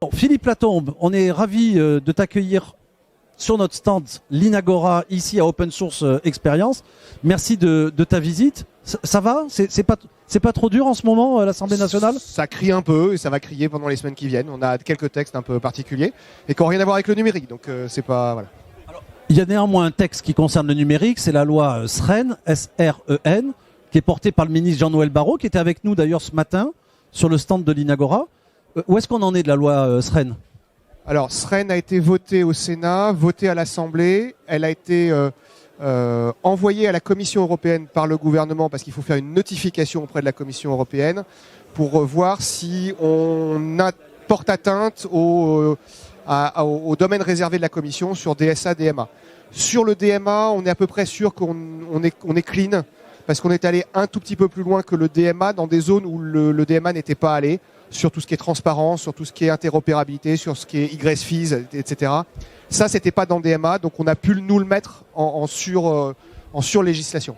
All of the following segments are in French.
Bon, Philippe Latombe, on est ravi de t'accueillir sur notre stand l'Inagora ici à Open Source Experience. Merci de ta visite. Ça va? C'est pas trop dur en ce moment l'Assemblée nationale? Ça crie un peu et ça va crier pendant les semaines qui viennent. On a quelques textes un peu particuliers et qui n'ont rien à voir avec le numérique. Donc c'est pas voilà. Alors, il y a néanmoins un texte qui concerne le numérique, c'est la loi SREN, S-R-E-N, qui est portée par le ministre Jean-Noël Barrot, qui était avec nous d'ailleurs ce matin sur le stand de l'Inagora. Où est-ce qu'on en est de la loi SREN? Alors, SREN a été votée au Sénat, votée à l'Assemblée. Elle a été envoyée à la Commission européenne par le gouvernement parce qu'il faut faire une notification auprès de la Commission européenne pour voir si on porte atteinte au domaine réservé de la Commission sur DSA, DMA. Sur le DMA, on est à peu près sûr qu'on est clean parce qu'on est allé un tout petit peu plus loin que le DMA dans des zones où le DMA n'était pas allé, sur tout ce qui est transparence, sur tout ce qui est interopérabilité, sur ce qui est YFees, etc. Ça, c'était pas dans le DMA, donc on a pu nous le mettre en sur-législation.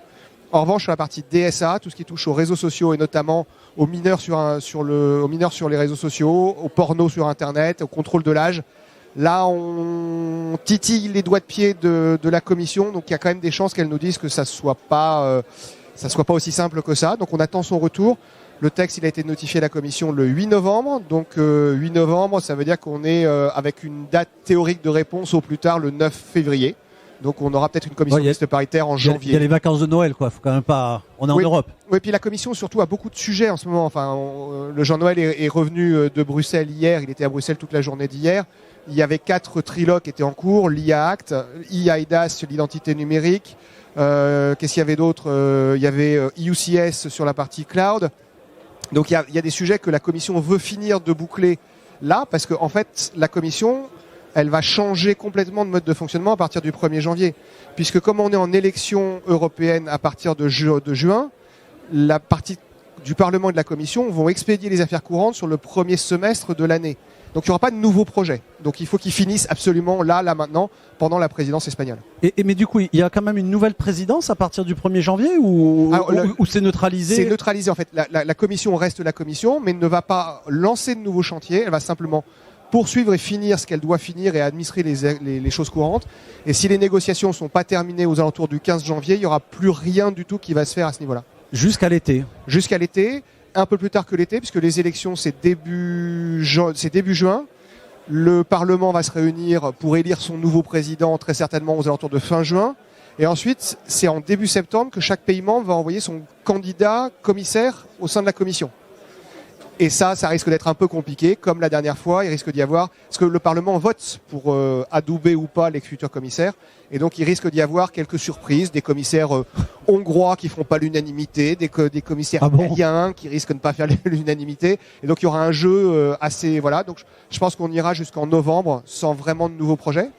En revanche, sur la partie DSA, tout ce qui touche aux réseaux sociaux et notamment aux mineurs sur les réseaux sociaux, au porno sur Internet, au contrôle de l'âge, là, on titille les doigts de pied de la Commission, donc il y a quand même des chances qu'elle nous dise que ça soit pas aussi simple que ça. Donc on attend son retour. Le texte, il a été notifié à la Commission le 8 novembre. Donc 8 novembre, ça veut dire qu'on est avec une date théorique de réponse au plus tard le 9 février. Donc on aura peut-être une commission mixte paritaire en janvier. Il y a les vacances de Noël, quoi. Faut quand même pas. On est en Europe. Oui, puis la Commission surtout a beaucoup de sujets en ce moment. Enfin, le Jean-Noël est revenu de Bruxelles hier. Il était à Bruxelles toute la journée d'hier. Il y avait 4 trilogues qui étaient en cours. L'IA Act, eIDAS, l'identité numérique. Qu'est-ce qu'il y avait d'autre? Il y avait EUCS sur la partie cloud. Donc il y a des sujets que la Commission veut finir de boucler là, parce que en fait, la Commission, elle va changer complètement de mode de fonctionnement à partir du 1er janvier. Puisque comme on est en élection européenne à partir de juin, la partie du Parlement et de la Commission vont expédier les affaires courantes sur le premier semestre de l'année. Donc il n'y aura pas de nouveaux projets. Donc il faut qu'ils finissent absolument là, maintenant, pendant la présidence espagnole. Mais du coup, il y a quand même une nouvelle présidence à partir du 1er janvier ou c'est neutralisé? C'est neutralisé en fait. La Commission reste la Commission, mais ne va pas lancer de nouveaux chantiers. Elle va simplement poursuivre et finir ce qu'elle doit finir et administrer les choses courantes. Et si les négociations ne sont pas terminées aux alentours du 15 janvier, il n'y aura plus rien du tout qui va se faire à ce niveau-là. Jusqu'à l'été. Jusqu'à l'été. Un peu plus tard que l'été, puisque les élections c'est début juin. Le Parlement va se réunir pour élire son nouveau président très certainement aux alentours de fin juin. Et ensuite, c'est en début septembre que chaque pays membre va envoyer son candidat commissaire au sein de la Commission. Et ça risque d'être un peu compliqué, comme la dernière fois, il risque d'y avoir, parce que le Parlement vote pour adouber ou pas les futurs commissaires, et donc il risque d'y avoir quelques surprises, des commissaires hongrois qui feront pas l'unanimité, des commissaires italiens qui risquent de ne pas faire l'unanimité, et donc il y aura un jeu assez, voilà, donc je pense qu'on ira jusqu'en novembre sans vraiment de nouveaux projets.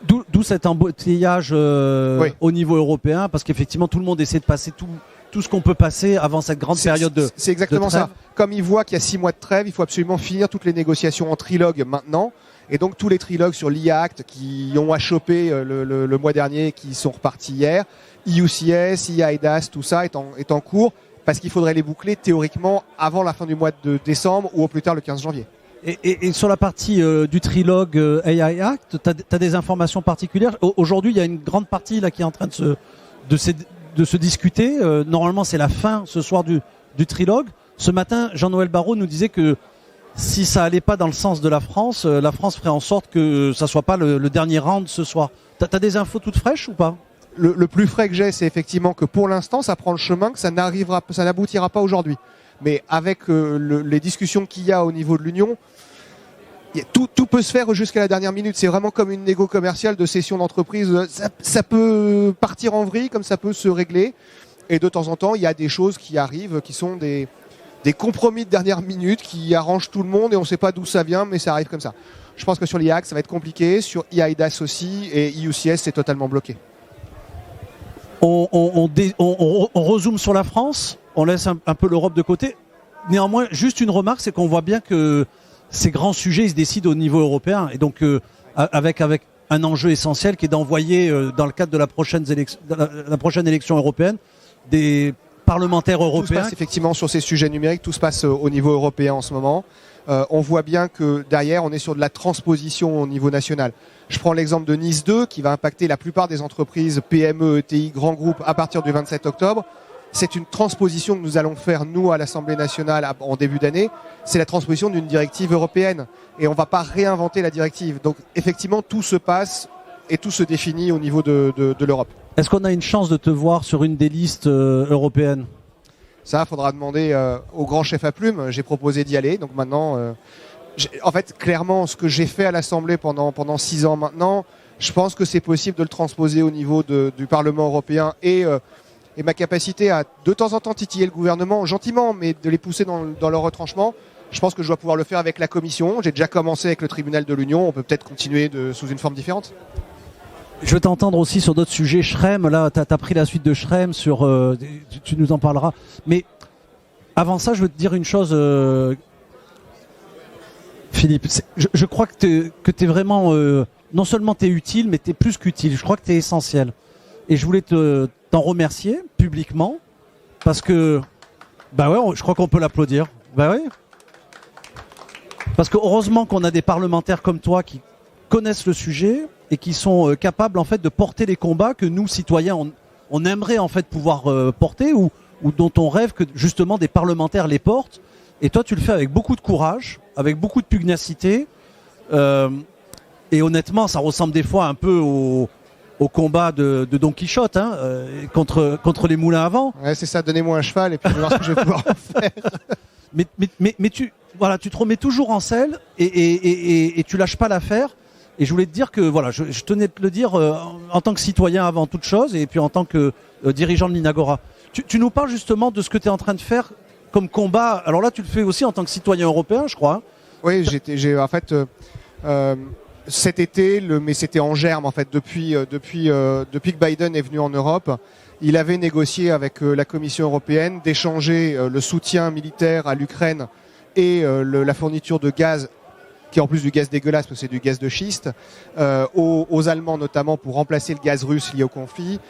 D'où cet embouteillage au niveau européen, parce qu'effectivement tout le monde essaie de passer tout ce qu'on peut passer avant cette grande période de C'est exactement de trêve. ça. Comme il voit qu'il y a 6 mois de trêve, il faut absolument finir toutes les négociations en trilogue maintenant. Et donc tous les trilogues sur l'IA Act qui ont achoppé le mois dernier, qui sont repartis hier, EUCS, eIDAS, tout ça est en cours, parce qu'il faudrait les boucler théoriquement avant la fin du mois de décembre ou au plus tard le 15 janvier. Et sur la partie du trilogue AI Act, t'as des informations particulières? Aujourd'hui, il y a une grande partie là qui est en train de se discuter. Normalement, c'est la fin ce soir du trilogue. Ce matin, Jean-Noël Barrot nous disait que si ça allait pas dans le sens de la France ferait en sorte que ça soit pas le dernier round ce soir. T'as des infos toutes fraîches ou pas? Le plus frais que j'ai, c'est effectivement que pour l'instant, ça prend le chemin, que ça n'aboutira pas aujourd'hui. Mais avec les discussions qu'il y a au niveau de l'Union, tout peut se faire jusqu'à la dernière minute. C'est vraiment comme une négo commerciale de cession d'entreprise. Ça peut partir en vrille, comme ça peut se régler. Et de temps en temps, il y a des choses qui arrivent, qui sont des compromis de dernière minute, qui arrangent tout le monde et on ne sait pas d'où ça vient, mais ça arrive comme ça. Je pense que sur l'IAC, ça va être compliqué. Sur eIDAS aussi, et EUCS, c'est totalement bloqué. On rezoome sur la France, on laisse un peu l'Europe de côté. Néanmoins, juste une remarque, c'est qu'on voit bien que ces grands sujets, ils se décident au niveau européen. Et donc, avec un enjeu essentiel qui est d'envoyer, dans le cadre de la prochaine élection européenne, des parlementaires européens. Tout se passe effectivement sur ces sujets numériques, tout se passe au niveau européen en ce moment. on voit bien que derrière, on est sur de la transposition au niveau national. Je prends l'exemple de Nice 2 qui va impacter la plupart des entreprises PME, ETI, grands groupes à partir du 27 octobre. C'est une transposition que nous allons faire, nous, à l'Assemblée nationale en début d'année. C'est la transposition d'une directive européenne. Et on ne va pas réinventer la directive. Donc, effectivement, tout se passe et tout se définit au niveau de l'Europe. Est-ce qu'on a une chance de te voir sur une des listes européennes ? Ça, il faudra demander au grand chef à plume. J'ai proposé d'y aller. Donc maintenant, en fait, clairement, ce que j'ai fait à l'Assemblée pendant 6 ans maintenant, je pense que c'est possible de le transposer au niveau du Parlement européen et ma capacité à, de temps en temps, titiller le gouvernement, gentiment, mais de les pousser dans leur retranchement. Je pense que je dois pouvoir le faire avec la Commission. J'ai déjà commencé avec le tribunal de l'Union. On peut peut-être continuer sous une forme différente. Je veux t'entendre aussi sur d'autres sujets. Schrems, là, tu as pris la suite de Schrems, tu nous en parleras. Mais avant ça, je veux te dire une chose, Philippe. Je crois que tu es vraiment, non seulement tu es utile, mais tu es plus qu'utile. Je crois que tu es essentiel. Et je voulais t'en remercier publiquement, parce que, bah ouais, je crois qu'on peut l'applaudir. Bah ouais. Parce que heureusement qu'on a des parlementaires comme toi qui connaissent le sujet et qui sont capables en fait de porter les combats que nous citoyens on aimerait en fait pouvoir porter ou dont on rêve que justement des parlementaires les portent. Et toi tu le fais avec beaucoup de courage, avec beaucoup de pugnacité et honnêtement ça ressemble des fois un peu au combat de Don Quichotte contre les moulins à vent. Ouais, c'est ça, donnez-moi un cheval et puis je vais voir ce que je vais pouvoir en faire. Mais tu te remets toujours en selle et tu lâches pas l'affaire. Et je voulais te dire que voilà, je tenais à te le dire en tant que citoyen avant toute chose et puis en tant que dirigeant de l'Inagora. Tu nous parles justement de ce que tu es en train de faire comme combat. Alors là, tu le fais aussi en tant que citoyen européen, je crois. Oui, j'ai en fait cet été, mais c'était en germe en fait depuis que Biden est venu en Europe. Il avait négocié avec la Commission européenne d'échanger le soutien militaire à l'Ukraine et la fourniture de gaz, qui est en plus du gaz dégueulasse parce que c'est du gaz de schiste, aux Allemands notamment pour remplacer le gaz russe lié au conflit.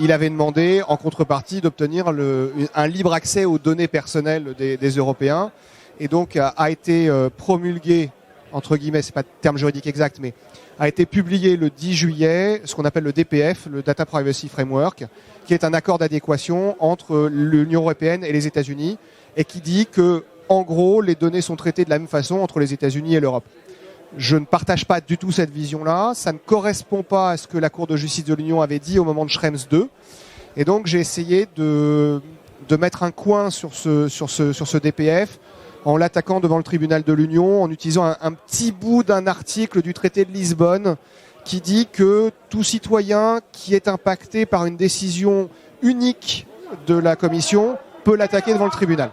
Il avait demandé en contrepartie d'obtenir un libre accès aux données personnelles des Européens. Et donc a été promulgué, entre guillemets, c'est pas le terme juridique exact, mais a été publié le 10 juillet, ce qu'on appelle le DPF, le Data Privacy Framework, qui est un accord d'adéquation entre l'Union européenne et les États-Unis et qui dit que en gros, les données sont traitées de la même façon entre les États-Unis et l'Europe. Je ne partage pas du tout cette vision-là. Ça ne correspond pas à ce que la Cour de justice de l'Union avait dit au moment de Schrems 2. Et donc, j'ai essayé de mettre un coin sur ce DPF en l'attaquant devant le tribunal de l'Union, en utilisant un petit bout d'un article du traité de Lisbonne qui dit que tout citoyen qui est impacté par une décision unique de la Commission peut l'attaquer devant le tribunal.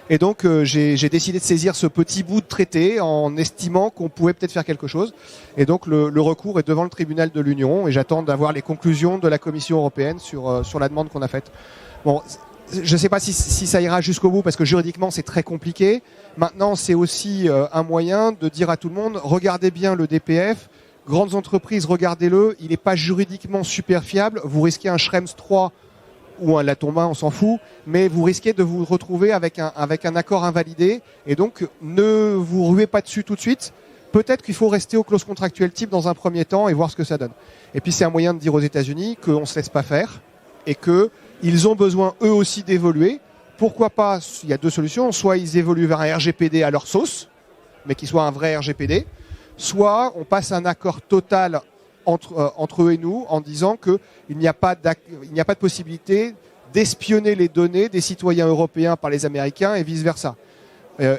Et donc j'ai décidé de saisir ce petit bout de traité en estimant qu'on pouvait peut-être faire quelque chose. Et donc le recours est devant le tribunal de l'Union et j'attends d'avoir les conclusions de la Commission européenne sur la demande qu'on a faite. Bon, je ne sais pas si ça ira jusqu'au bout parce que juridiquement c'est très compliqué. Maintenant c'est aussi un moyen de dire à tout le monde, regardez bien le DPF, grandes entreprises, regardez-le, il n'est pas juridiquement super fiable, vous risquez un Schrems 3 ou un Latomba, on s'en fout, mais vous risquez de vous retrouver avec un accord invalidé, et donc ne vous ruez pas dessus tout de suite. Peut-être qu'il faut rester aux clauses contractuelles type dans un premier temps et voir ce que ça donne. Et puis c'est un moyen de dire aux États-Unis qu'on ne se laisse pas faire, et qu'ils ont besoin eux aussi d'évoluer. Pourquoi pas, il y a deux solutions, soit ils évoluent vers un RGPD à leur sauce, mais qu'il soit un vrai RGPD, soit on passe un accord total entre eux et nous en disant qu'il n'y a pas de possibilité d'espionner les données des citoyens européens par les Américains et vice-versa.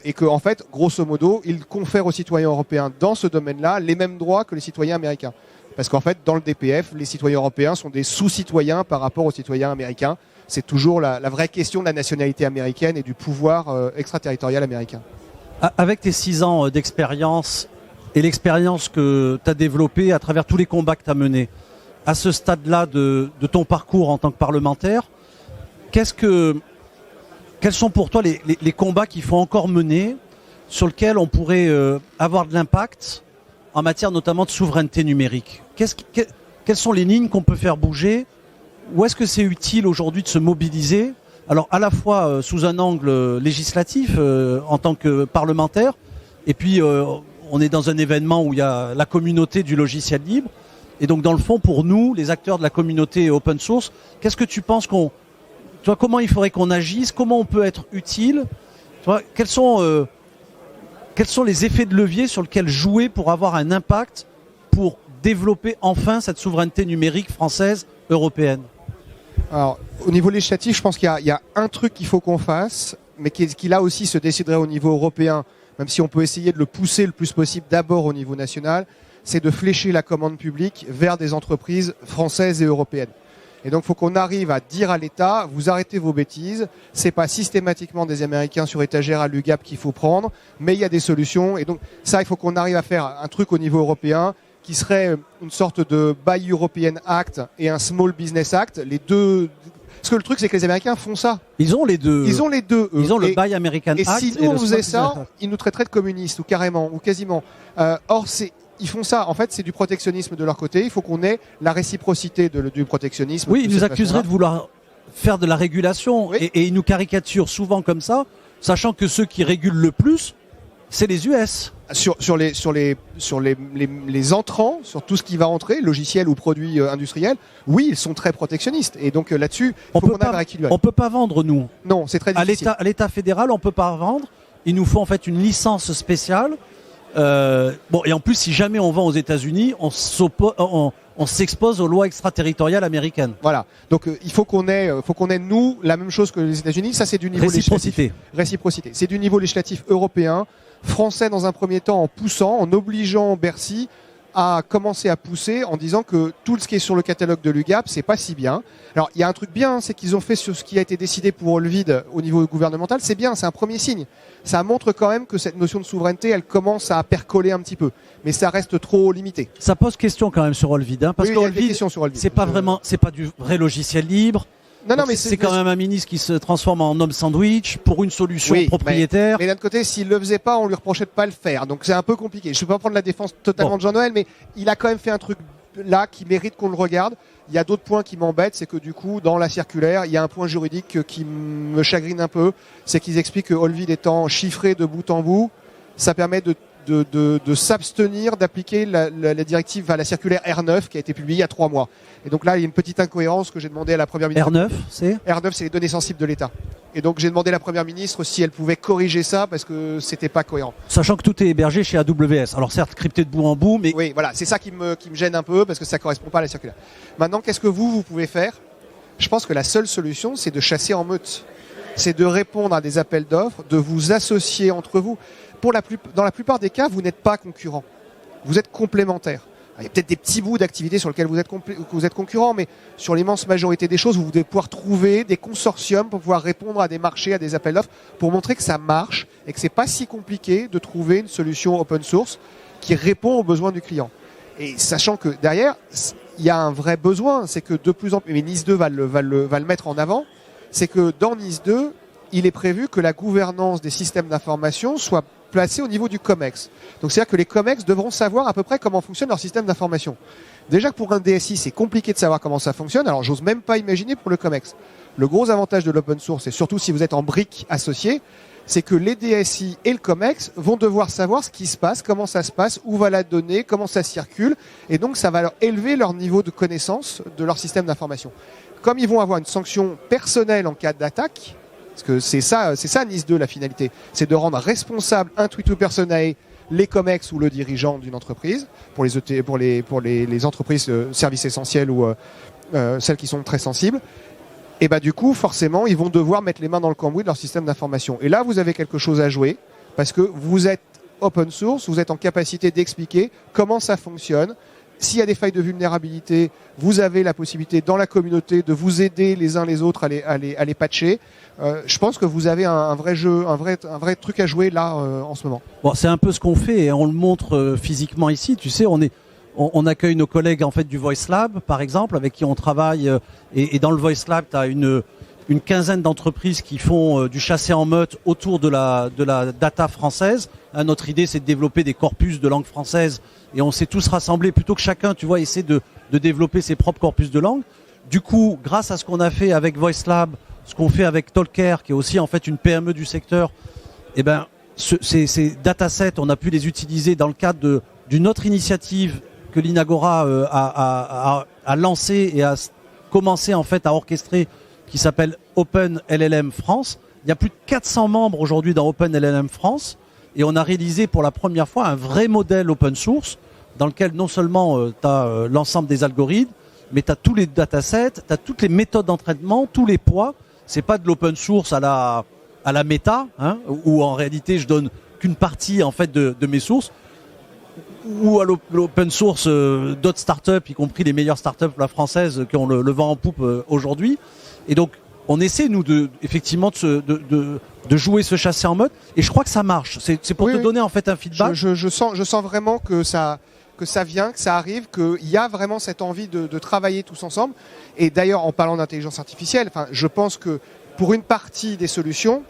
Et qu'en fait, grosso modo, ils confèrent aux citoyens européens dans ce domaine-là les mêmes droits que les citoyens américains. Parce qu'en fait, dans le DPF, les citoyens européens sont des sous-citoyens par rapport aux citoyens américains. C'est toujours la vraie question de la nationalité américaine et du pouvoir extraterritorial américain. Avec tes 6 ans d'expérience et l'expérience que tu as développée à travers tous les combats que tu as menés, à ce stade-là de ton parcours en tant que parlementaire, quels sont pour toi les combats qu'il faut encore mener, sur lesquels on pourrait avoir de l'impact en matière notamment de souveraineté numérique? Quelles sont les lignes qu'on peut faire bouger? Où est-ce que c'est utile aujourd'hui de se mobiliser alors à la fois sous un angle législatif en tant que parlementaire, et puis on est dans un événement où il y a la communauté du logiciel libre. Et donc dans le fond, pour nous, les acteurs de la communauté open source, qu'est-ce que tu penses comment il faudrait qu'on agisse, comment on peut être utile, quels sont les effets de levier sur lesquels jouer pour avoir un impact pour développer enfin cette souveraineté numérique française, européenne? Alors, au niveau législatif, je pense qu'il y a un truc qu'il faut qu'on fasse, mais qui là aussi se déciderait au niveau européen, même si on peut essayer de le pousser le plus possible d'abord au niveau national, c'est de flécher la commande publique vers des entreprises françaises et européennes. Et donc, il faut qu'on arrive à dire à l'État, vous arrêtez vos bêtises, c'est pas systématiquement des Américains sur étagère à l'UGAP qu'il faut prendre, mais il y a des solutions. Et donc, ça, il faut qu'on arrive à faire un truc au niveau européen, qui serait une sorte de Buy European Act et un Small Business Act. Les deux. Parce que le truc, c'est que les Américains font ça. Ils ont les deux. Ils ont les deux. Eux. Ils ont le Buy American et Act. Si nous, on faisait ça, ils nous traiteraient de communistes, ou carrément, ou quasiment. Or, ils font ça. En fait, c'est du protectionnisme de leur côté. Il faut qu'on ait la réciprocité du protectionnisme. Oui, ils nous accuseraient de vouloir faire de la régulation. Oui. Et ils nous caricaturent souvent comme ça, sachant que ceux qui régulent le plus, c'est les US. Sur les entrants, sur tout ce qui va entrer, logiciel ou produits industriels, oui, ils sont très protectionnistes. Et donc là-dessus, il faut qu'on arrive à équilibrer. On peut pas vendre, nous. Non, c'est très difficile. À l'État fédéral, on peut pas vendre. Il nous faut en fait une licence spéciale. Et en plus, si jamais on vend aux États-Unis, on s'expose aux lois extraterritoriales américaines. Voilà. Donc il faut qu'on ait nous la même chose que les États-Unis. Ça, c'est du niveau législatif. Réciprocité. C'est du niveau législatif européen. Français dans un premier temps, en poussant, en obligeant Bercy à commencer à pousser en disant que tout ce qui est sur le catalogue de l'UGAP, c'est pas si bien. Alors, il y a un truc bien, c'est qu'ils ont fait sur ce qui a été décidé pour Olvid au niveau gouvernemental, c'est bien, c'est un premier signe. Ça montre quand même que cette notion de souveraineté, elle commence à percoler un petit peu. Mais ça reste trop limité. Ça pose question quand même sur Olvid, hein, parce que Olvid, c'est pas du vrai logiciel libre. Non, mais c'est quand même un ministre qui se transforme en homme sandwich pour une solution propriétaire. Mais d'un autre côté, s'il le faisait pas, on lui reprochait de pas le faire. Donc c'est un peu compliqué. Je ne vais pas prendre la défense totalement de Jean-Noël, mais il a quand même fait un truc là qui mérite qu'on le regarde. Il y a d'autres points qui m'embêtent, c'est que du coup, dans la circulaire, il y a un point juridique qui me chagrine un peu. C'est qu'ils expliquent que Olvid étant chiffré de bout en bout, ça permet de s'abstenir d'appliquer la directive à la circulaire R9 qui a été publiée il y a 3 mois. Et donc là, il y a une petite incohérence que j'ai demandé à la Première ministre. R9, c'est les données sensibles de l'État. Et donc j'ai demandé à la Première ministre si elle pouvait corriger ça parce que c'était pas cohérent. Sachant que tout est hébergé chez AWS. Alors certes, crypté de bout en bout, mais... Oui, voilà, c'est ça qui me gêne un peu parce que ça correspond pas à la circulaire. Maintenant, qu'est-ce que vous pouvez faire? Je pense que la seule solution, c'est de chasser en meute. C'est de répondre à des appels d'offres, de vous associer entre vous. Dans la plupart des cas, vous n'êtes pas concurrents. Vous êtes complémentaires. Il y a peut-être des petits bouts d'activités sur lesquels vous êtes concurrents, mais sur l'immense majorité des choses, vous devez pouvoir trouver des consortiums pour pouvoir répondre à des marchés, à des appels d'offres, pour montrer que ça marche et que c'est pas si compliqué de trouver une solution open source qui répond aux besoins du client. Et sachant que derrière, il y a un vrai besoin, c'est que de plus en plus, mais Nice 2 va le mettre en avant, c'est que dans Nice 2, il est prévu que la gouvernance des systèmes d'information soit placée au niveau du COMEX. Donc c'est-à-dire que les COMEX devront savoir à peu près comment fonctionne leur système d'information. Déjà que pour un DSI, c'est compliqué de savoir comment ça fonctionne, alors j'ose même pas imaginer pour le COMEX. Le gros avantage de l'open source, et surtout si vous êtes en briques associées, c'est que les DSI et le COMEX vont devoir savoir ce qui se passe, comment ça se passe, où va la donnée, comment ça circule, et donc ça va leur élever leur niveau de connaissance de leur système d'information. Comme ils vont avoir une sanction personnelle en cas d'attaque, parce que c'est ça Nice 2 la finalité, c'est de rendre responsable intuitu personae les COMEX ou le dirigeant d'une entreprise pour les entreprises services essentiels ou celles qui sont très sensibles. Et bah du coup forcément ils vont devoir mettre les mains dans le cambouis de leur système d'information. Et là vous avez quelque chose à jouer parce que vous êtes open source, vous êtes en capacité d'expliquer comment ça fonctionne. S'il y a des failles de vulnérabilité, vous avez la possibilité dans la communauté de vous aider les uns les autres à les patcher. Je pense que vous avez un vrai jeu, un vrai truc à jouer là en ce moment. Bon, c'est un peu ce qu'on fait et on le montre physiquement ici. Tu sais, on accueille nos collègues en fait du Voice Lab, par exemple, avec qui on travaille. Et dans le Voice Lab, tu as une quinzaine d'entreprises qui font du chassé en meute autour de la data française. Notre idée, c'est de développer des corpus de langue française et on s'est tous rassemblés plutôt que chacun, tu vois, essaie de développer ses propres corpus de langue. Du coup, grâce à ce qu'on a fait avec Voice Lab, ce qu'on fait avec Tolker, qui est aussi en fait une PME du secteur, eh ben, ces datasets, on a pu les utiliser dans le cadre d'une autre initiative que l'Inagora a lancée et a commencé en fait à orchestrer, qui s'appelle Open LLM France. Il y a plus de 400 membres aujourd'hui dans Open LLM France, et on a réalisé pour la première fois un vrai modèle open source dans lequel non seulement tu as l'ensemble des algorithmes, mais tu as tous les datasets, tu as toutes les méthodes d'entraînement, tous les poids. C'est pas de l'open source à la méta, hein, où en réalité je donne qu'une partie en fait de mes sources, ou à l'open source d'autres startups, y compris les meilleures startups françaises qui ont le vent en poupe aujourd'hui. Et donc on essaie nous effectivement de jouer ce chasser en mode, et je crois que ça marche. C'est pour te donner en fait un feedback. Je sens vraiment que ça vient, que ça arrive, qu'il y a vraiment cette envie de travailler tous ensemble. Et d'ailleurs, en parlant d'intelligence artificielle, je pense que pour une partie des solutions,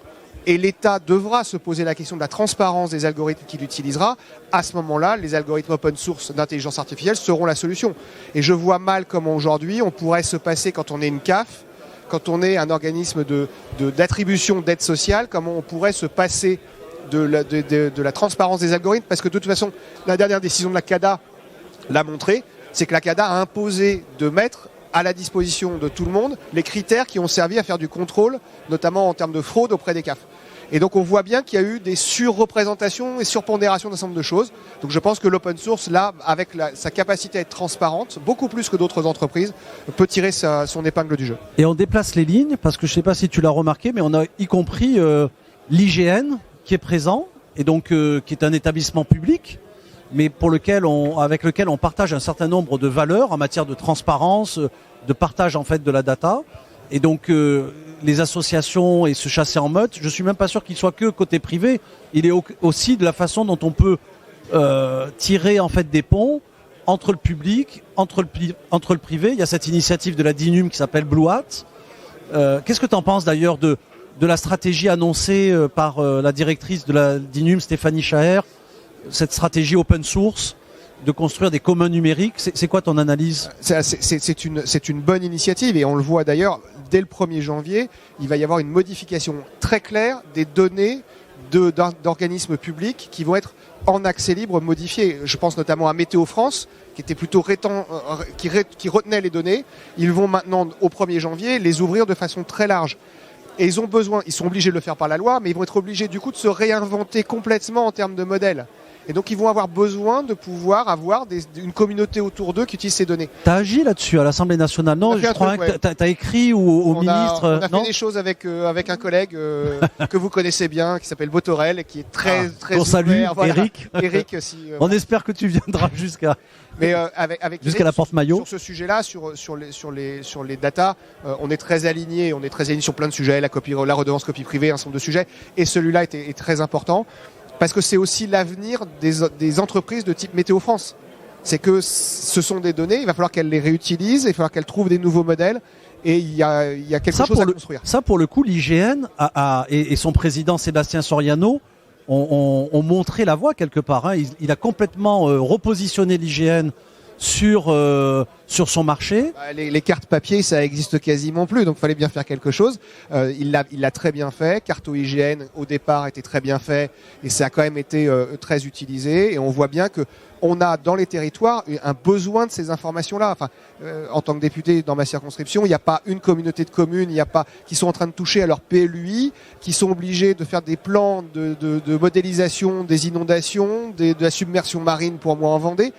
et l'État devra se poser la question de la transparence des algorithmes qu'il utilisera, à ce moment-là, les algorithmes open source d'intelligence artificielle seront la solution. Et je vois mal comment aujourd'hui on pourrait se passer, quand on est une CAF, quand on est un organisme d'attribution d'aide sociale, comment on pourrait se passer de la transparence des algorithmes, parce que de toute façon, la dernière décision de la CADA l'a montré, c'est que la CADA a imposé de mettre à la disposition de tout le monde les critères qui ont servi à faire du contrôle, notamment en termes de fraude auprès des CAF. Et donc on voit bien qu'il y a eu des surreprésentations et surpondérations d'un certain nombre de choses. Donc je pense que l'open source, là, avec sa capacité à être transparente, beaucoup plus que d'autres entreprises, peut tirer son épingle du jeu. Et on déplace les lignes, parce que je ne sais pas si tu l'as remarqué, mais on a y compris l'IGN qui est présent, et donc qui est un établissement public, mais avec lequel on partage un certain nombre de valeurs en matière de transparence, de partage en fait de la data. Et donc les associations et ce chasser en meute, je suis même pas sûr qu'il soit que côté privé. Il est aussi de la façon dont on peut tirer en fait des ponts entre le public, entre le privé. Il y a cette initiative de la DINUM qui s'appelle Blue Hat. Qu'est-ce que tu en penses d'ailleurs de la stratégie annoncée par la directrice de la DINUM, Stéphanie Chaher, cette stratégie open source de construire des communs numériques? C'est quoi ton analyse? C'est une bonne initiative, et on le voit d'ailleurs, dès le 1er janvier, il va y avoir une modification très claire des données d'organismes publics qui vont être en accès libre modifiées. Je pense notamment à Météo France, qui était plutôt qui retenait les données. Ils vont maintenant, au 1er janvier, les ouvrir de façon très large. Et ils sont obligés de le faire par la loi, mais ils vont être obligés du coup de se réinventer complètement en termes de modèles. Et donc ils vont avoir besoin de pouvoir avoir une communauté autour d'eux qui utilise ces données. T'as agi là-dessus à l'Assemblée nationale, non? Je crois que t'as écrit au ministre. On a fait des choses avec un collègue que vous connaissez bien, qui s'appelle Botorel, et qui est très on salue, voilà. Eric. Eric, on espère que tu viendras jusqu'à jusqu'à la porte maillot. Sur ce sujet-là, sur les datas, on est très alignés. On est très alignés sur plein de sujets, la redevance copie privée, un certain nombre de sujets, et celui-là est très important. Parce que c'est aussi l'avenir des entreprises de type Météo France. C'est que ce sont des données, il va falloir qu'elles les réutilisent, il va falloir qu'elles trouvent des nouveaux modèles, et il y a quelque chose à construire. Ça, pour le coup, l'IGN et son président Sébastien Soriano ont montré la voie quelque part. Hein. Il a complètement repositionné l'IGN sur son marché. Les cartes papier, ça existe quasiment plus, donc il fallait bien faire quelque chose. Il l'a très bien fait. Carto IGN, au départ, était très bien fait, et ça a quand même été très utilisé. Et on voit bien que on a dans les territoires un besoin de ces informations-là. Enfin, en tant que député dans ma circonscription, il n'y a pas une communauté de communes, qui sont en train de toucher à leur PLUI, qui sont obligés de faire des plans de modélisation des inondations, de la submersion marine pour moi en Vendée.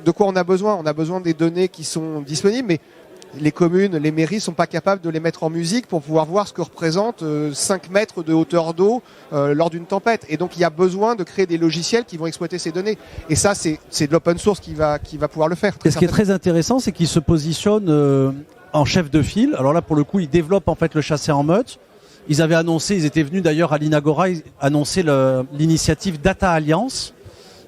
De quoi on a besoin? On a besoin des données qui sont disponibles, mais les communes, les mairies sont pas capables de les mettre en musique pour pouvoir voir ce que représente 5 mètres de hauteur d'eau lors d'une tempête. Et donc il y a besoin de créer des logiciels qui vont exploiter ces données. Et ça, c'est de l'open source qui va pouvoir le faire. Et ce qui est très intéressant, c'est qu'ils se positionnent en chef de file. Alors là, pour le coup, ils développent en fait le chasser en meute. Ils avaient annoncé, ils étaient venus d'ailleurs à l'Inagora, ils annonçaient l'initiative Data Alliance.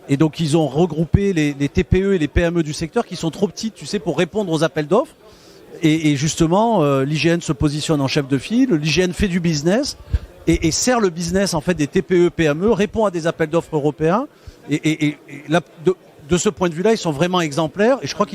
Et donc ils ont regroupé les TPE et les PME du secteur qui sont trop petites, tu sais, pour répondre aux appels d'offres. Et justement, l'IGN se positionne en chef de file, l'IGN fait du business et sert le business en fait des TPE, PME, répond à des appels d'offres européens. Et là, de ce point de vue-là, ils sont vraiment exemplaires. Et je crois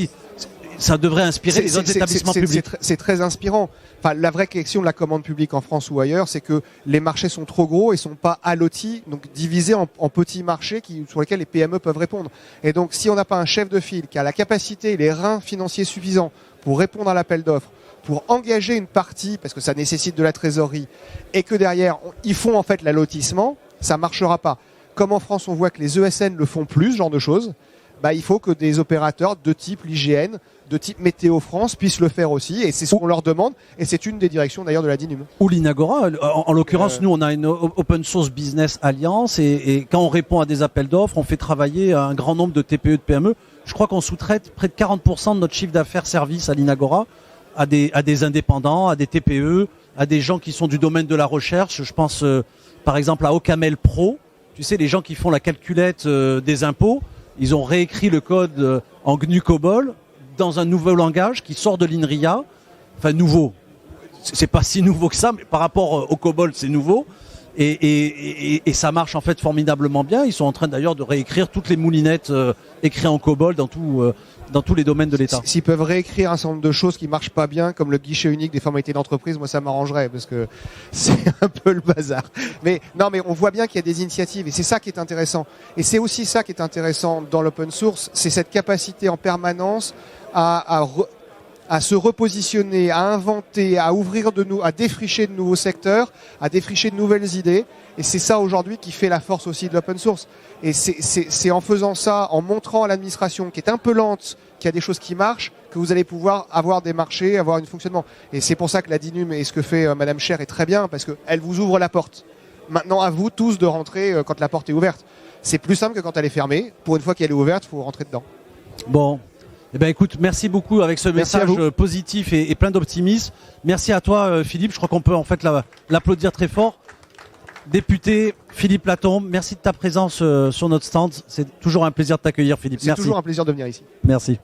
ça devrait inspirer les autres établissements publics. C'est très inspirant. Enfin, la vraie question de la commande publique en France ou ailleurs, c'est que les marchés sont trop gros et sont pas allotis, donc divisés en petits marchés sur lesquels les PME peuvent répondre. Et donc, si on n'a pas un chef de file qui a la capacité et les reins financiers suffisants pour répondre à l'appel d'offres, pour engager une partie, parce que ça nécessite de la trésorerie, et que derrière, ils font en fait l'allotissement, ça marchera pas. Comme en France, on voit que les ESN le font plus, ce genre de choses, bah, il faut que des opérateurs de type l'IGN, de type Météo France puissent le faire aussi, et c'est ce qu'on leur demande, et c'est une des directions d'ailleurs de la DINUM. Ou l'Inagora. En l'occurrence, nous, on a une Open Source Business Alliance, et quand on répond à des appels d'offres, on fait travailler un grand nombre de TPE, de PME. Je crois qu'on sous-traite près de 40% de notre chiffre d'affaires service à l'Inagora, à des indépendants, à des TPE, à des gens qui sont du domaine de la recherche. Je pense par exemple à Ocamel Pro. Tu sais, les gens qui font la calculette des impôts, ils ont réécrit le code en GNU COBOL dans un nouveau langage qui sort de l'INRIA. Enfin, nouveau. C'est pas si nouveau que ça, mais par rapport au COBOL, c'est nouveau. Et ça marche en fait formidablement bien. Ils sont en train d'ailleurs de réécrire toutes les moulinettes écrites en COBOL dans tous les domaines de l'État. S'ils peuvent réécrire un certain nombre de choses qui marchent pas bien, comme le guichet unique des formalités d'entreprise, moi ça m'arrangerait parce que c'est un peu le bazar. Mais non, mais on voit bien qu'il y a des initiatives et c'est ça qui est intéressant. Et c'est aussi ça qui est intéressant dans l'open source, c'est cette capacité en permanence à se repositionner, à inventer, à ouvrir à défricher de nouveaux secteurs, à défricher de nouvelles idées. Et c'est ça aujourd'hui qui fait la force aussi de l'open source. Et c'est en faisant ça, en montrant à l'administration qui est un peu lente, qu'il y a des choses qui marchent, que vous allez pouvoir avoir des marchés, avoir un fonctionnement. Et c'est pour ça que la DINUM et ce que fait Madame Cher est très bien, parce qu'elle vous ouvre la porte. Maintenant, à vous tous de rentrer quand la porte est ouverte. C'est plus simple que quand elle est fermée. Pour une fois qu'elle est ouverte, il faut rentrer dedans. Bon. Eh ben écoute, merci beaucoup avec ce message positif et plein d'optimisme. Merci à toi Philippe, je crois qu'on peut en fait l'applaudir très fort. Député Philippe Latombe, merci de ta présence sur notre stand. C'est toujours un plaisir de t'accueillir Philippe. C'est toujours un plaisir de venir ici. Merci.